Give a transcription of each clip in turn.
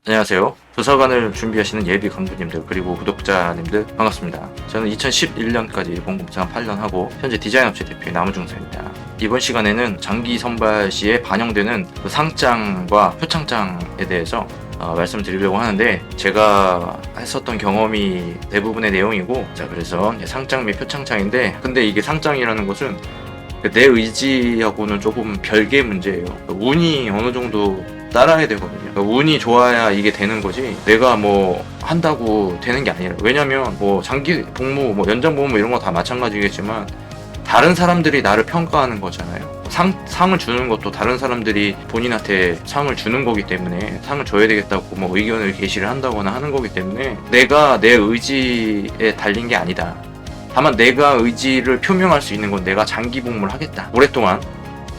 안녕하세요. 도서관을 준비하시는 예비 간부님들 그리고 구독자님들 반갑습니다. 저는 2011년까지 공공부장 8년 하고 현재 디자인업체 대표의 나무중사입니다. 이번 시간에는 장기 선발 시에 반영되는 그 상장과 표창장에 대해서 말씀드리려고 하는데, 제가 했었던 경험이 대부분의 내용이고, 자 그래서 상장 및 표창장인데, 근데 이게 상장이라는 것은 내 의지하고는 조금 별개의 문제예요. 운이 어느 정도 따라야 되거든요. 운이 좋아야 이게 되는 거지, 내가 뭐 한다고 되는 게 아니라. 왜냐면 뭐 장기 복무, 뭐 연장 복무 이런 거 다 마찬가지겠지만 다른 사람들이 나를 평가하는 거잖아요. 상을 주는 것도 다른 사람들이 본인한테 상을 주는 거기 때문에, 상을 줘야 되겠다고 뭐 의견을 게시를 한다거나 하는 거기 때문에 내가 내 의지에 달린 게 아니다. 다만 내가 의지를 표명할 수 있는 건 내가 장기 복무를 하겠다, 오랫동안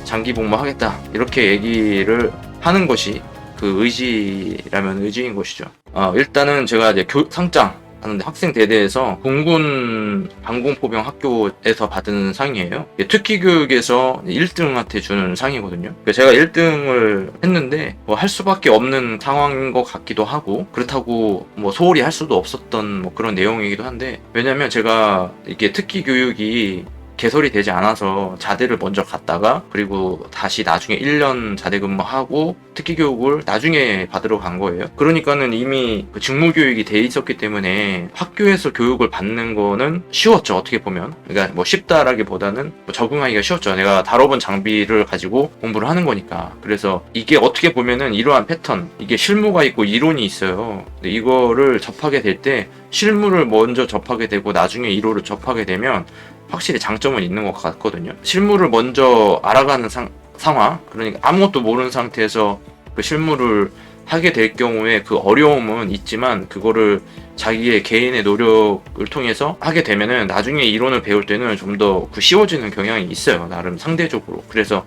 장기 복무하겠다, 이렇게 얘기를 하는 것이 그 의지라면 의지인 것이죠. 일단은 제가 이제 상장 하는데, 학생 대대에서 공군 방공포병 학교에서 받은 상이에요. 특기 교육에서 1등한테 주는 상이거든요. 제가 1등을 했는데 뭐 할 수밖에 없는 상황인 것 같기도 하고, 그렇다고 뭐 소홀히 할 수도 없었던 뭐 그런 내용이기도 한데, 왜냐면 제가 이게 특기 교육이 개설이 되지 않아서 자대를 먼저 갔다가, 그리고 다시 나중에 1년 자대 근무하고 특기 교육을 나중에 받으러 간 거예요. 그러니까는 이미 그 직무 교육이 돼 있었기 때문에 학교에서 교육을 받는 거는 쉬웠죠, 어떻게 보면. 그러니까 뭐 쉽다라기보다는 뭐 적응하기가 쉬웠죠. 내가 다뤄본 장비를 가지고 공부를 하는 거니까. 그래서 이게 어떻게 보면은 이러한 패턴, 이게 실무가 있고 이론이 있어요. 근데 이거를 접하게 될 때 실무를 먼저 접하게 되고 나중에 이론을 접하게 되면 확실히 장점은 있는 것 같거든요. 실무를 먼저 알아가는 상황, 그러니까 아무것도 모르는 상태에서 그 실무를 하게 될 경우에 그 어려움은 있지만, 그거를 자기의 개인의 노력을 통해서 하게 되면은 나중에 이론을 배울 때는 좀 더 쉬워지는 경향이 있어요, 나름 상대적으로. 그래서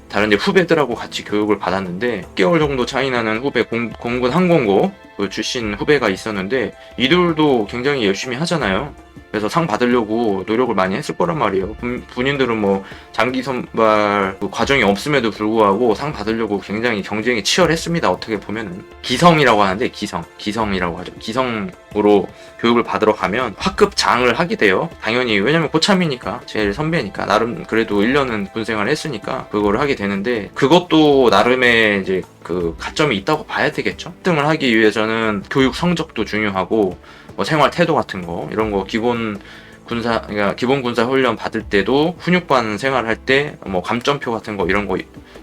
다른 이제 후배들하고 같이 교육을 받았는데, 6개월 정도 차이 나는 후배, 공군 항공고 그 출신 후배가 있었는데, 이들도 굉장히 열심히 하잖아요. 그래서 상 받으려고 노력을 많이 했을 거란 말이에요. 군인들은 뭐 장기 선발 그 과정이 없음에도 불구하고 상 받으려고 굉장히 경쟁이 치열했습니다. 어떻게 보면은 기성이라고 하는데, 기성이라고 하죠. 기성으로 교육을 받으러 가면 학급장을 하게 돼요. 당연히, 왜냐면 고참이니까, 제일 선배니까, 나름 그래도 1년은 군생활을 했으니까 그거를 하게 되는데, 그것도 나름의 이제 그 가점이 있다고 봐야 되겠죠. 1등을 하기 위해서는 교육 성적도 중요하고, 뭐 생활 태도 같은 거, 이런 거 그러니까 기본 군사 훈련 받을 때도, 훈육반 생활할 때 뭐 감점표 같은 거, 이런 거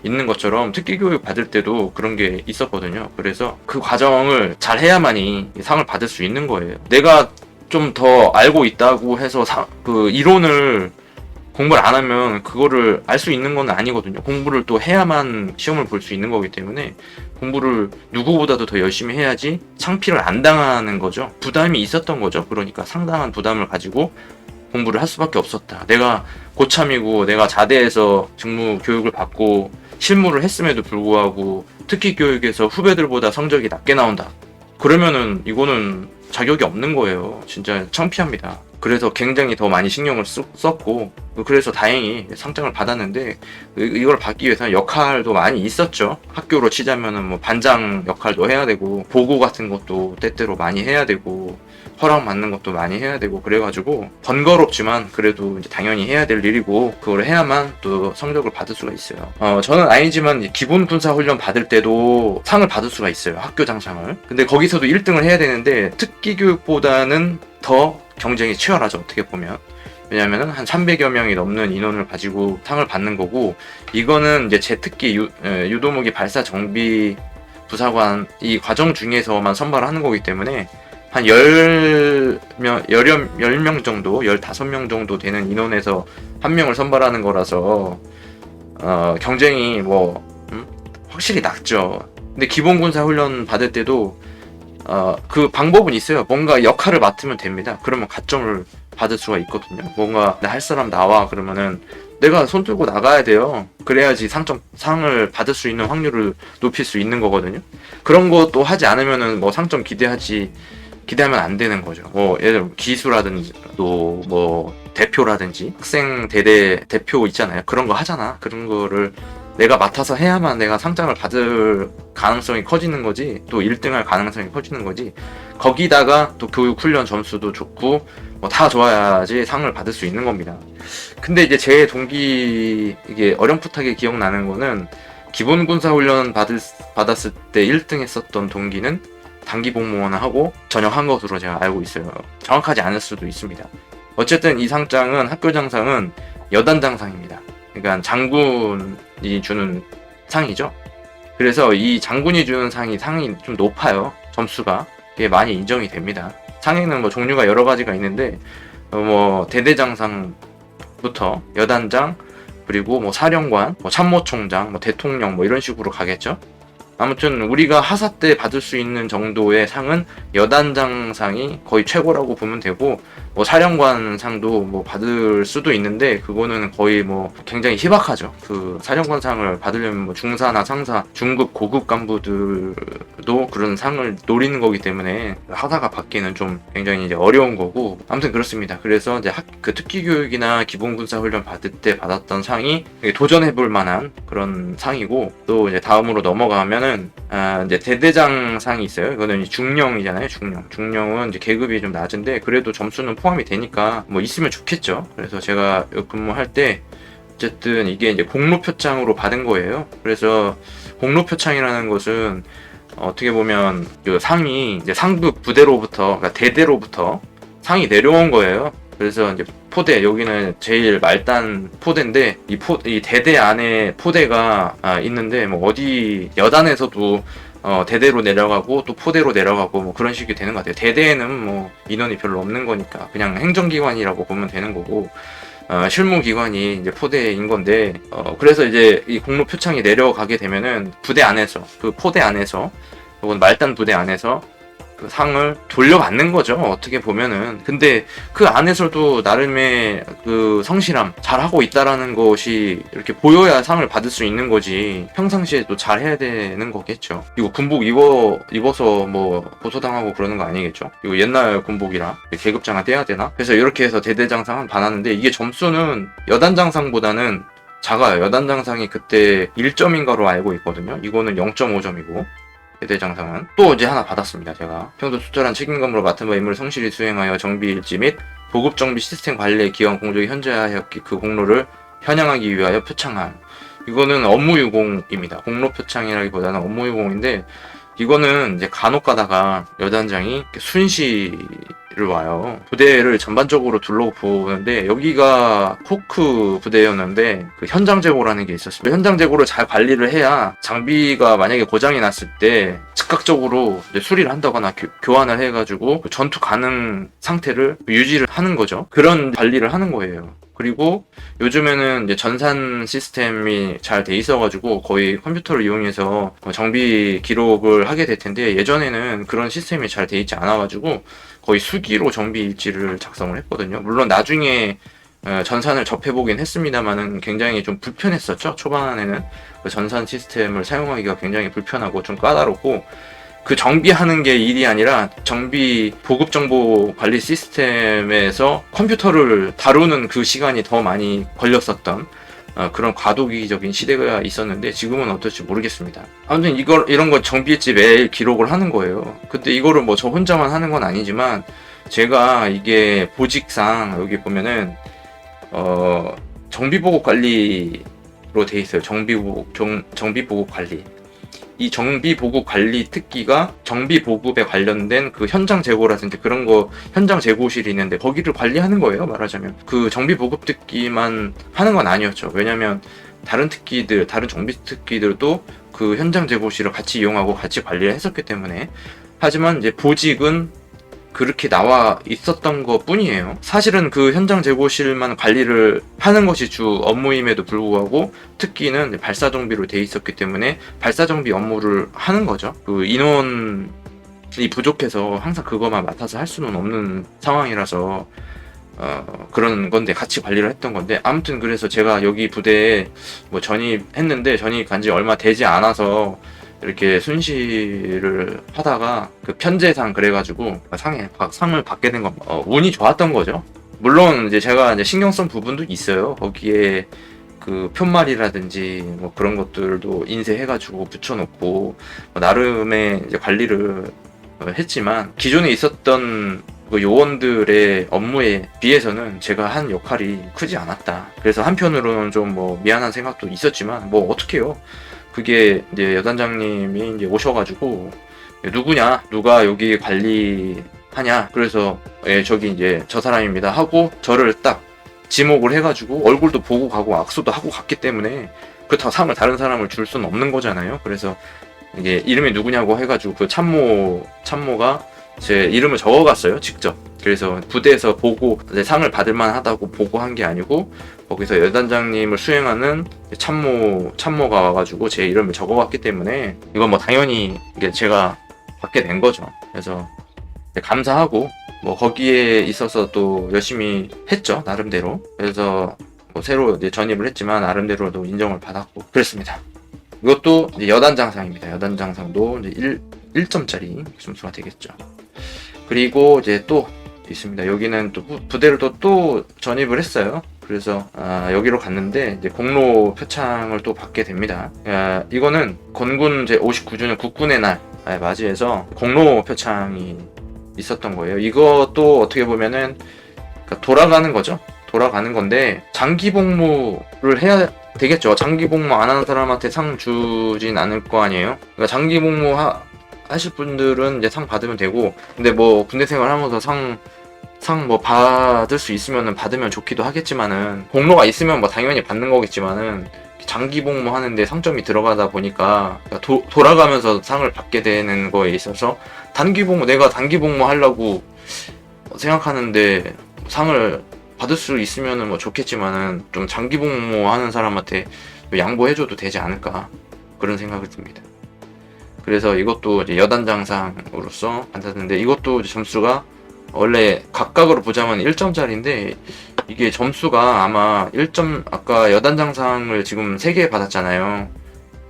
있는 것처럼 특기 교육 받을 때도 그런 게 있었거든요. 그래서 그 과정을 잘 해야만이 상을 받을 수 있는 거예요. 내가 좀 더 알고 있다고 해서 그 이론을 공부를 안 하면 그거를 알 수 있는 건 아니거든요. 공부를 또 해야만 시험을 볼 수 있는 거기 때문에 공부를 누구보다도 더 열심히 해야지 창피를 안 당하는 거죠. 부담이 있었던 거죠. 그러니까 상당한 부담을 가지고 공부를 할 수밖에 없었다. 내가 고참이고 내가 자대에서 직무 교육을 받고 실무를 했음에도 불구하고 특기 교육에서 후배들보다 성적이 낮게 나온다. 그러면은 이거는 자격이 없는 거예요. 진짜 창피합니다. 그래서 굉장히 더 많이 신경을 썼고, 그래서 다행히 상장을 받았는데, 이걸 받기 위해서는 역할도 많이 있었죠. 학교로 치자면은 뭐 반장 역할도 해야 되고, 보고 같은 것도 때때로 많이 해야 되고, 허락 받는 것도 많이 해야 되고, 그래가지고 번거롭지만 그래도 이제 당연히 해야 될 일이고, 그걸 해야만 또 성적을 받을 수가 있어요. 저는 아니지만 기본 군사 훈련 받을 때도 상을 받을 수가 있어요, 학교장상을. 근데 거기서도 1등을 해야 되는데, 특기 교육보다는 더 경쟁이 치열하죠, 어떻게 보면. 왜냐면은 한 300여 명이 넘는 인원을 가지고 상을 받는 거고, 이거는 이제 제 특기 유도무기 발사 정비 부사관 이 과정 중에서만 선발을 하는 거기 때문에, 한 10명 정도, 15명 정도 되는 인원에서 한 명을 선발하는 거라서, 경쟁이 확실히 낮죠. 근데 기본 군사 훈련 받을 때도 그 방법은 있어요. 뭔가 역할을 맡으면 됩니다. 그러면 가점을 받을 수가 있거든요. 뭔가 할 사람 나와 그러면은 내가 손 들고 나가야 돼요. 그래야지 상을 받을 수 있는 확률을 높일 수 있는 거거든요. 그런 것도 하지 않으면은 뭐 상점 기대하면 안 되는 거죠. 뭐 예를 들어 기수라든지 또 뭐 대표라든지 학생 대대 대표 있잖아요. 그런 거 하잖아. 그런 거를 내가 맡아서 해야만 내가 상장을 받을 가능성이 커지는 거지, 또 1등할 가능성이 커지는 거지. 거기다가 또 교육 훈련 점수도 좋고 뭐 다 좋아야지 상을 받을 수 있는 겁니다. 근데 이제 제 동기 이게 어렴풋하게 기억나는 거는 기본 군사 훈련 받았을 때 1등 했었던 동기는 단기 복무원을 하고 전역한 것으로 제가 알고 있어요. 정확하지 않을 수도 있습니다. 어쨌든 이 상장은 학교장상은 여단장상입니다. 그러니까 장군이 주는 상이죠. 그래서 이 장군이 주는 상이 좀 높아요. 점수가. 이게 많이 인정이 됩니다. 상에는 뭐 종류가 여러 가지가 있는데 뭐 대대장상부터 여단장, 그리고 뭐 사령관, 뭐 참모총장, 뭐 대통령 뭐 이런 식으로 가겠죠. 아무튼 우리가 하사 때 받을 수 있는 정도의 상은 여단장상이 거의 최고라고 보면 되고, 뭐 사령관 상도 뭐 받을 수도 있는데 그거는 거의 뭐 굉장히 희박하죠. 그 사령관 상을 받으려면 뭐 중사나 상사, 중급, 고급 간부들도 그런 상을 노리는 거기 때문에 하사가 받기는 좀 굉장히 이제 어려운 거고, 아무튼 그렇습니다. 그래서 이제 그 특기 교육이나 기본 군사 훈련 받을 때 받았던 상이 도전해볼 만한 그런 상이고, 또 이제 다음으로 넘어가면은 이제 대대장 상이 있어요. 이거는 중령이잖아요. 중령은 이제 계급이 좀 낮은데 그래도 점수는 포함이 되니까 뭐 있으면 좋겠죠. 그래서 제가 근무할 때 어쨌든 이게 이제 공로표창으로 받은 거예요. 그래서 공로표창이라는 것은 어떻게 보면 그 상이 이제 상급 부대로부터, 그러니까 대대로부터 상이 내려온 거예요. 그래서 이제 포대, 여기는 제일 말단 포대인데 이 대대 안에 포대가 있는데 뭐 어디 여단에서도 대대로 내려가고 또 포대로 내려가고 뭐 그런 식이 되는 것 같아요. 대대에는 뭐 인원이 별로 없는 거니까 그냥 행정기관이라고 보면 되는 거고, 실무기관이 이제 포대인 건데, 그래서 이제 이 공로 표창이 내려가게 되면은 부대 안에서, 그 포대 안에서, 혹은 말단 부대 안에서 그 상을 돌려받는 거죠. 어떻게 보면은. 근데 그 안에서도 나름의 그 성실함, 잘하고 있다라는 것이 이렇게 보여야 상을 받을 수 있는 거지, 평상시에도 잘 해야 되는 거겠죠. 이거 군복 입어서 뭐 고소당하고 그러는 거 아니겠죠. 이거 옛날 군복이라 계급장을 떼야 되나? 그래서 이렇게 해서 대대장상 한 받았는데, 이게 점수는 여단장상보다는 작아요. 여단장상이 그때 1점인가로 알고 있거든요. 이거는 0.5점이고 대대장상은 또 이제 하나 받았습니다. 제가 평소 투철한 책임감으로 맡은 바 임무를 성실히 수행하여 정비 일지 및 보급 정비 시스템 관리에 기여한 공적이 현저하였기 그 공로를 현양하기 위하여 표창함. 이거는 업무유공입니다. 공로 표창이라기보다는 업무유공인데, 이거는 이제 간혹 가다가 여단장이 순시를 와요. 부대를 전반적으로 둘러보는데 여기가 포크 부대였는데 그 현장 재고라는 게 있었어요. 현장 재고를 잘 관리를 해야 장비가 만약에 고장이 났을 때 즉각적으로 이제 수리를 한다거나 교환을 해가지고 전투 가능 상태를 유지를 하는 거죠. 그런 관리를 하는 거예요. 그리고 요즘에는 이제 전산 시스템이 잘 돼 있어가지고 거의 컴퓨터를 이용해서 정비 기록을 하게 될 텐데, 예전에는 그런 시스템이 잘 돼 있지 않아가지고 거의 수기로 정비 일지를 작성을 했거든요. 물론 나중에 전산을 접해보긴 했습니다만은 굉장히 좀 불편했었죠. 초반에는 그 전산 시스템을 사용하기가 굉장히 불편하고 좀 까다롭고, 그 정비하는 게 일이 아니라 정비 보급 정보 관리 시스템에서 컴퓨터를 다루는 그 시간이 더 많이 걸렸었던 그런 과도기적인 시대가 있었는데, 지금은 어떨지 모르겠습니다. 아무튼 이런 거 정비일지 매일 기록을 하는 거예요. 근데 이거를 뭐 저 혼자만 하는 건 아니지만, 제가 이게 보직상 여기 보면은 정비보급 관리로 돼 있어요. 정비보급 관리. 이 정비보급 관리 특기가 정비보급에 관련된 그 현장 재고라든지 그런 거, 현장 재고실이 있는데 거기를 관리하는 거예요, 말하자면. 그 정비보급 특기만 하는 건 아니었죠. 왜냐면 다른 정비 특기들도 그 현장 재고실을 같이 이용하고 같이 관리를 했었기 때문에. 하지만 이제 보직은 그렇게 나와 있었던 것 뿐이에요. 사실은 그 현장 재고실만 관리를 하는 것이 주 업무임에도 불구하고 특기는 발사 정비로 돼 있었기 때문에 발사 정비 업무를 하는 거죠. 그 인원이 부족해서 항상 그것만 맡아서 할 수는 없는 상황이라서 그런 건데 같이 관리를 했던 건데, 아무튼 그래서 제가 여기 부대에 뭐 전입했는데 전입 간지 얼마 되지 않아서 이렇게 순시를 하다가 그 편제상 그래가지고 상을 받게 된 건 운이 좋았던 거죠. 물론 이제 제가 이제 신경 쓴 부분도 있어요. 거기에 그 편말이라든지 뭐 그런 것들도 인쇄해가지고 붙여놓고 뭐 나름의 이제 관리를 했지만 기존에 있었던 그 요원들의 업무에 비해서는 제가 한 역할이 크지 않았다. 그래서 한편으로는 좀 뭐 미안한 생각도 있었지만 뭐 어떡해요. 그게 이제 여단장님이 이제 오셔가지고 누구냐, 누가 여기 관리하냐, 그래서 예, 저기 이제 저 사람입니다 하고 저를 딱 지목을 해가지고 얼굴도 보고 가고 악수도 하고 갔기 때문에 그렇다고 상을 다른 사람을 줄 수는 없는 거잖아요. 그래서 이게 이름이 누구냐고 해가지고 그 참모가 제 이름을 적어갔어요, 직접. 그래서 부대에서 보고 상을 받을 만하다고 보고 한 게 아니고 거기서 여단장님을 수행하는 참모가 와가지고 제 이름을 적어갔기 때문에 이건 뭐 당연히 이게 제가 받게 된 거죠. 그래서 감사하고 뭐 거기에 있어서 또 열심히 했죠, 나름대로. 그래서 뭐 새로 이제 전입을 했지만 나름대로도 인정을 받았고 그랬습니다. 이것도 이제 여단장상입니다. 여단장상도 이제 1점짜리 점수가 되겠죠. 그리고 이제 또 있습니다. 여기는 또 부대를 또 전입을 했어요. 그래서 여기로 갔는데 이제 공로 표창을 또 받게 됩니다. 이거는 건군 제 59주년 국군의 날 맞이해서 공로 표창이 있었던 거예요. 이것도 어떻게 보면은 돌아가는 거죠. 돌아가는 건데 장기 복무를 해야 되겠죠. 장기 복무 안 하는 사람한테 상 주진 않을 거 아니에요. 그러니까 장기 복무 하실 분들은 이제 상 받으면 되고, 근데 뭐 군대 생활하면서 상 뭐 받을 수 있으면은 받으면 좋기도 하겠지만은 공로가 있으면 뭐 당연히 받는 거겠지만은 장기 복무 하는데 상점이 들어가다 보니까 돌아가면서 상을 받게 되는 거에 있어서 내가 단기 복무 하려고 생각하는데 상을 받을 수 있으면은 뭐 좋겠지만은 좀 장기 복무 하는 사람한테 양보해줘도 되지 않을까 그런 생각이 듭니다. 그래서 이것도 이제 여단장상으로서 받았는데 이것도 이제 점수가 원래 각각으로 보자면 1점짜리인데 이게 점수가 아마 1점, 아까 여단장상을 지금 3개 받았잖아요.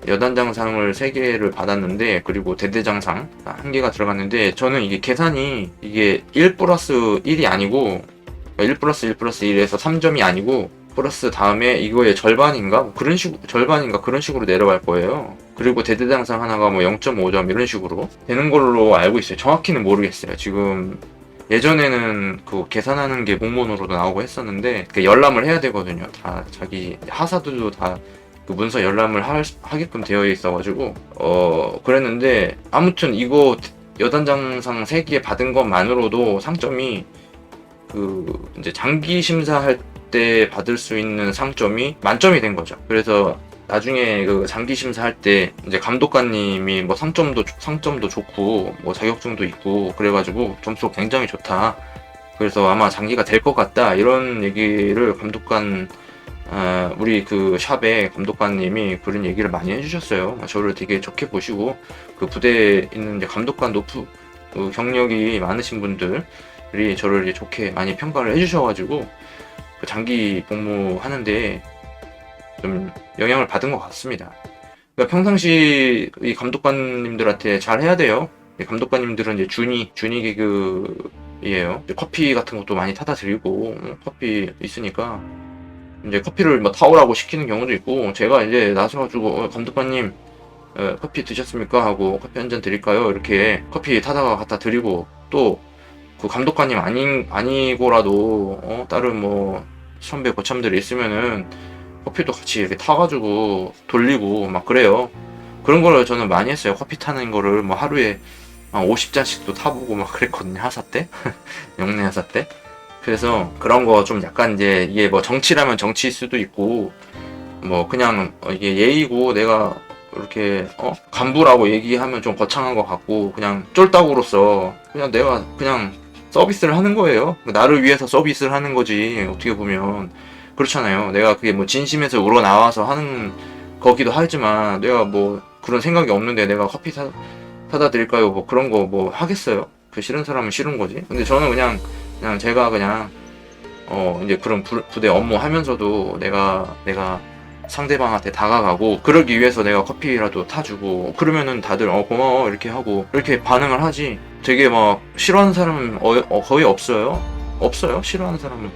여단장상을 3개를 받았는데 그리고 대대장상 1개가 들어갔는데 저는 이게 계산이 이게 1 플러스 1이 아니고 1 플러스 1 플러스 1에서 3점이 아니고 플러스 다음에 이거의 절반인가? 그런 절반인가? 그런 식으로 내려갈 거예요. 그리고 대대장상 하나가 뭐 0.5점 이런 식으로 되는 걸로 알고 있어요. 정확히는 모르겠어요. 지금 예전에는 그 계산하는 게 공문으로도 나오고 했었는데 열람을 해야 되거든요. 다 자기 하사들도 다 그 문서 열람을 하게끔 되어 있어가지고 그랬는데 아무튼 이거 여단장상 3개 받은 것만으로도 상점이 그 이제 장기 심사할 때 받을 수 있는 상점이 만점이 된 거죠. 그래서 나중에 그 장기 심사할 때 이제 감독관님이 뭐 상점도 좋고 뭐 자격증도 있고 그래가지고 점수 굉장히 좋다. 그래서 아마 장기가 될 것 같다 이런 얘기를 우리 그 샵의 감독관님이 그런 얘기를 많이 해주셨어요. 저를 되게 좋게 보시고 그 부대에 있는 이제 감독관 그 경력이 많으신 분들이 저를 이제 좋게 많이 평가를 해주셔가지고 그 장기 복무하는데 좀 영향을 받은 것 같습니다. 그러니까 평상시 이 감독관님들한테 잘 해야 돼요. 감독관님들은 이제 준이 계급이에요. 커피 같은 것도 많이 타다 드리고 커피 있으니까 이제 커피를 뭐 타오라고 시키는 경우도 있고 제가 이제 나서가지고 감독관님 커피 드셨습니까? 하고 커피 한 잔 드릴까요? 이렇게 커피 타다가 갖다 드리고 또 그 감독관님 아니고라도 다른 뭐 선배 거참들이 있으면은 커피도 같이 이렇게 타가지고 돌리고 막 그래요. 그런 거를 저는 많이 했어요. 커피 타는 거를 뭐 하루에 50잔씩도 타보고 막 그랬거든요. 하사 때 영내 하사 때. 그래서 그런 거 좀 약간 이제 이게 뭐 정치라면 정치일 수도 있고 뭐 그냥 이게 예의고 내가 이렇게 간부라고 얘기하면 좀 거창한 것 같고 그냥 쫄따구로서 그냥 내가 그냥 서비스를 하는 거예요. 나를 위해서 서비스를 하는 거지. 어떻게 보면 그렇잖아요. 내가 그게 뭐 진심에서 우러나와서 하는 거기도 하지만 내가 뭐 그런 생각이 없는데 내가 커피 사다 드릴까요? 뭐 그런 거 뭐 하겠어요? 그 싫은 사람은 싫은 거지. 근데 저는 그냥 제가 그냥 이제 그런 부대 업무 하면서도 내가 상대방한테 다가가고 그러기 위해서 내가 커피라도 타주고 그러면은 다들 고마워 이렇게 하고 이렇게 반응을 하지. 되게 막 싫어하는 사람은 거의 없어요. 싫어하는 사람은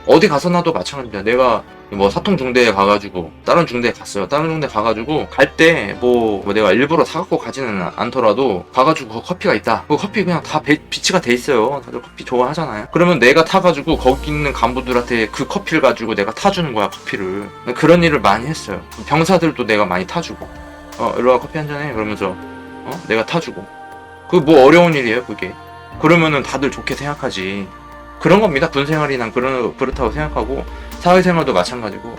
어디 가서 나도 마찬가지입니다. 내가 뭐 사통 중대에 가가지고 다른 중대에 갔어요. 다른 중대 가가지고 갈 때 뭐 내가 일부러 사갖고 가지는 않더라도 가가지고 그 커피가 있다. 그 커피 그냥 다 비치가 돼 있어요. 다들 커피 좋아하잖아요. 그러면 내가 타가지고 거기 있는 간부들한테 그 커피를 가지고 내가 타주는 거야, 커피를. 그런 일을 많이 했어요. 병사들도 내가 많이 타주고 일로와 커피 한잔해 그러면서 내가 타주고. 그 뭐 어려운 일이에요 그게. 그러면은 다들 좋게 생각하지. 그런 겁니다. 군 생활이 난 그렇다고 생각하고, 사회생활도 마찬가지고,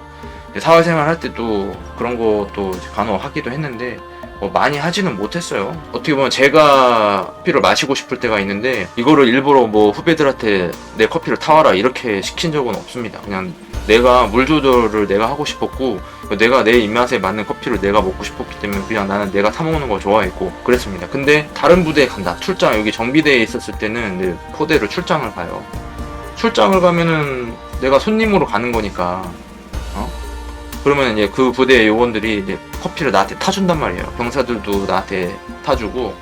사회생활 할 때도 그런 것도 간혹 하기도 했는데, 뭐 많이 하지는 못했어요. 어떻게 보면 제가 커피를 마시고 싶을 때가 있는데, 이거를 일부러 뭐 후배들한테 내 커피를 타와라 이렇게 시킨 적은 없습니다. 그냥 내가 물 조절을 내가 하고 싶었고, 내가 내 입맛에 맞는 커피를 내가 먹고 싶었기 때문에 그냥 나는 내가 타먹는 거 좋아했고 그랬습니다. 근데 다른 부대에 간다. 출장, 여기 정비대에 있었을 때는 포대로 출장을 가요. 출장을 가면은 내가 손님으로 가는 거니까, 그러면 이제 그 부대 요원들이 이제 커피를 나한테 타준단 말이에요. 병사들도 나한테 타주고,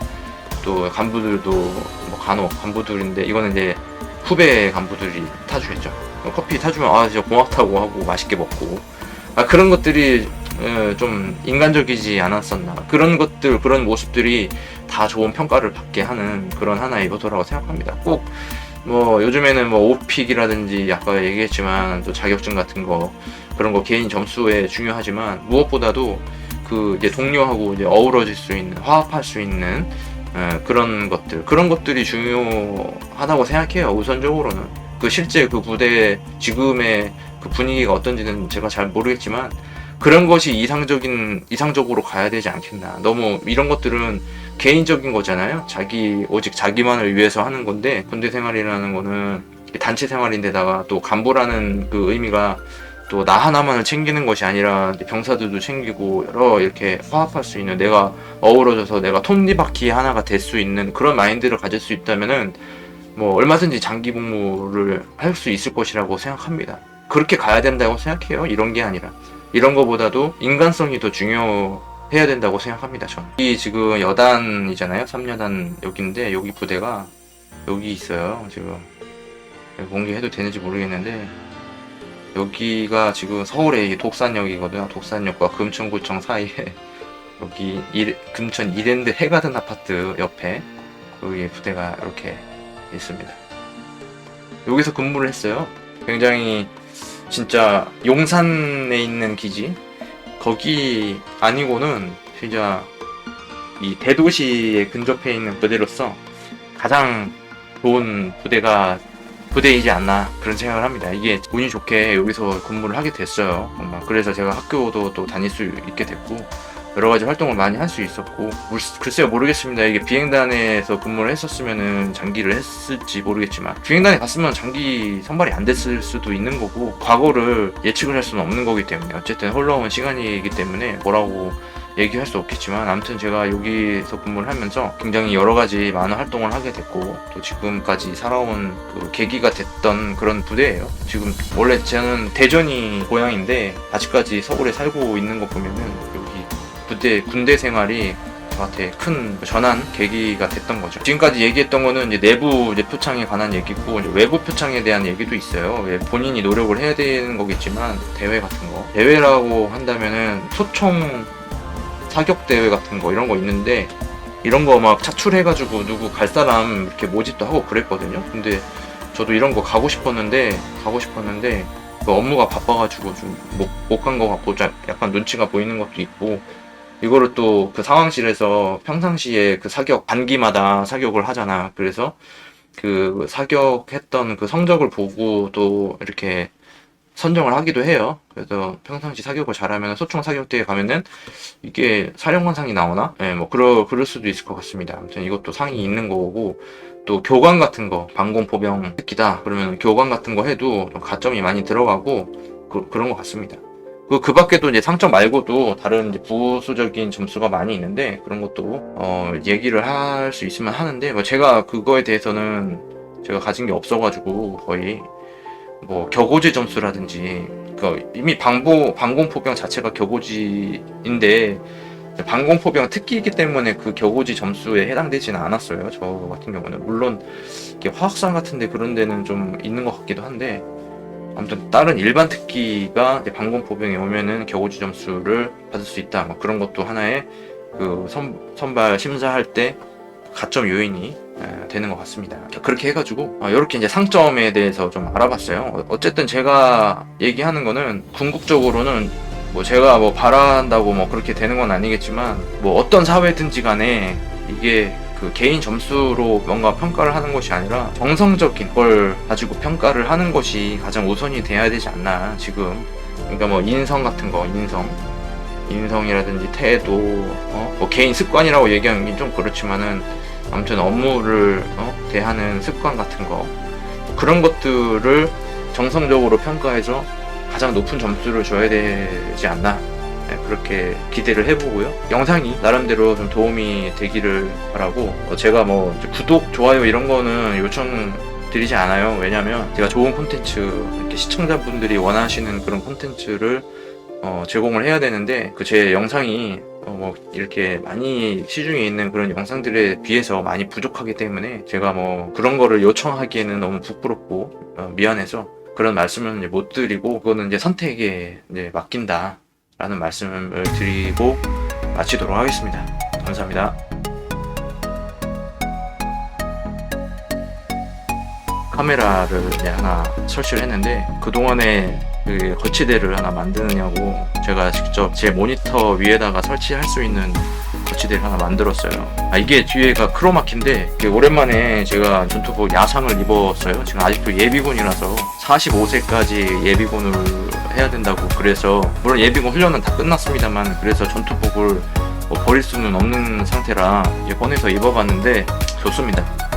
또 간부들도 뭐 간혹 간부들인데, 이거는 이제 후배 간부들이 타주겠죠. 커피 타주면 진짜 고맙다고 하고 맛있게 먹고, 그런 것들이 좀 인간적이지 않았었나. 그런 것들, 그런 모습들이 다 좋은 평가를 받게 하는 그런 하나의 요소라고 생각합니다. 꼭 뭐 요즘에는 뭐 오픽이라든지 아까 얘기했지만 또 자격증 같은 거, 그런 거 개인 점수에 중요하지만 무엇보다도 그 이제 동료하고 이제 어우러질 수 있는, 화합할 수 있는 그런 것들이 중요하다고 생각해요. 우선적으로는 그 실제 그 부대 지금의 그 분위기가 어떤지는 제가 잘 모르겠지만, 그런 것이 이상적으로 가야 되지 않겠나. 너무 이런 것들은 개인적인 거잖아요. 오직 자기만을 위해서 하는 건데, 군대 생활이라는 거는 단체 생활인데다가 또 간부라는 그 의미가 또 나 하나만을 챙기는 것이 아니라 병사들도 챙기고 여러 이렇게 화합할 수 있는, 내가 어우러져서 내가 톱니바퀴 하나가 될 수 있는 그런 마인드를 가질 수 있다면은 뭐 얼마든지 장기 복무를 할 수 있을 것이라고 생각합니다. 그렇게 가야 된다고 생각해요. 이런 게 아니라. 이런 거보다도 인간성이 더 중요해야 된다고 생각합니다. 저는. 이 지금 여단이잖아요. 3여단 여기인데, 여기 부대가 여기 있어요. 지금 공개해도 되는지 모르겠는데, 여기가 지금 서울의 독산역이거든요. 독산역과 금천구청 사이에 여기 금천 이랜드 해가든 아파트 옆에 여기 부대가 이렇게 있습니다. 여기서 근무를 했어요. 굉장히 진짜 용산에 있는 기지, 거기 아니고는 진짜 이 대도시에 근접해 있는 부대로서 가장 좋은 부대이지 않나, 그런 생각을 합니다. 이게 운이 좋게 여기서 근무를 하게 됐어요. 정말. 그래서 제가 학교도 또 다닐 수 있게 됐고, 여러 가지 활동을 많이 할 수 있었고, 글쎄요, 모르겠습니다. 이게 비행단에서 근무를 했었으면은 장기를 했을지 모르겠지만, 비행단에 갔으면 장기 선발이 안 됐을 수도 있는 거고, 과거를 예측을 할 수는 없는 거기 때문에, 어쨌든 흘러온 시간이기 때문에 뭐라고 얘기할 수 없겠지만, 아무튼 제가 여기서 근무를 하면서 굉장히 여러 가지 많은 활동을 하게 됐고, 또 지금까지 살아온 그 계기가 됐던 그런 부대예요. 지금 원래 저는 대전이 고향인데 아직까지 서울에 살고 있는 거 보면은 여기 군대 생활이 저한테 큰 전환 계기가 됐던 거죠. 지금까지 얘기했던 거는 이제 내부 이제 표창에 관한 얘기고, 이제 외부 표창에 대한 얘기도 있어요. 본인이 노력을 해야 되는 거겠지만, 대회 같은 거, 대회라고 한다면은 소총 사격 대회 같은 거, 이런 거 있는데, 이런 거 막 차출해가지고 누구 갈 사람 이렇게 모집도 하고 그랬거든요. 근데 저도 이런 거 가고 싶었는데 그 업무가 바빠가지고 좀 못 간 거 같고, 약간 눈치가 보이는 것도 있고, 이거를 또 그 상황실에서 평상시에 그 사격 반기마다 사격을 하잖아. 그래서 그 사격했던 그 성적을 보고 또 이렇게 선정을 하기도 해요. 그래서 평상시 사격을 잘하면 소총 사격대에 가면은 이게 사령관상이 나오나? 네, 뭐 그럴 수도 있을 것 같습니다. 아무튼 이것도 상이 있는 거고, 또 교관 같은 거, 방공포병 특기다 그러면 교관 같은 거 해도 좀 가점이 많이 들어가고 그런 것 같습니다. 그 밖에도 이제 상점 말고도 다른 이제 부수적인 점수가 많이 있는데, 그런 것도 얘기를 할 수 있으면 하는데, 뭐 제가 그거에 대해서는 제가 가진 게 없어가지고, 거의 뭐 격오지 점수라든지, 이미 방공포병 자체가 격오지인데 방공포병 특기이기 때문에 그 격오지 점수에 해당되지는 않았어요. 저 같은 경우는 물론 이렇게 화학상 같은데 그런 데는 좀 있는 것 같기도 한데, 아무튼 다른 일반 특기가 이제 방공 포병에 오면은 격오지 점수를 받을 수 있다. 뭐 그런 것도 하나의 그 선발 심사할 때 가점 요인이 되는 것 같습니다. 그렇게 해가지고 이렇게 이제 상점에 대해서 좀 알아봤어요. 어쨌든 제가 얘기하는 거는 궁극적으로는 뭐 제가 뭐 바란다고 뭐 그렇게 되는 건 아니겠지만 뭐 어떤 사회든지 간에 이게 그 개인 점수로 뭔가 평가를 하는 것이 아니라 정성적인 걸 가지고 평가를 하는 것이 가장 우선이 돼야 되지 않나 지금. 그러니까 뭐 인성 같은 거, 인성이라든지 태도, 뭐 개인 습관이라고 얘기하는 게 좀 그렇지만은 아무튼 업무를 대하는 습관 같은 거, 그런 것들을 정성적으로 평가해서 가장 높은 점수를 줘야 되지 않나, 그렇게 기대를 해보고요. 영상이 나름대로 좀 도움이 되기를 바라고, 제가 뭐 구독, 좋아요 이런 거는 요청 드리지 않아요. 왜냐면 제가 좋은 콘텐츠, 이렇게 시청자분들이 원하시는 그런 콘텐츠를 제공을 해야 되는데, 그 제 영상이 뭐 이렇게 많이 시중에 있는 그런 영상들에 비해서 많이 부족하기 때문에 제가 뭐 그런 거를 요청하기에는 너무 부끄럽고 미안해서 그런 말씀을 이제 못 드리고, 그거는 이제 선택에 이제 맡긴다 라는 말씀을 드리고 마치도록 하겠습니다. 감사합니다. 카메라를 이제 하나 설치를 했는데, 그동안에 그 거치대를 하나 만드느냐고 제가 직접 제 모니터 위에다가 설치할 수 있는 거치대를 하나 만들었어요. 이게 뒤에가 크로마키인데, 오랜만에 제가 전투복 야상을 입었어요. 지금 아직도 예비군이라서 45세까지 예비군을 해야 된다고, 그래서 물론 예비군 훈련은 다 끝났습니다만, 그래서 전투복을 버릴 수는 없는 상태라 이제 꺼내서 입어봤는데 좋습니다.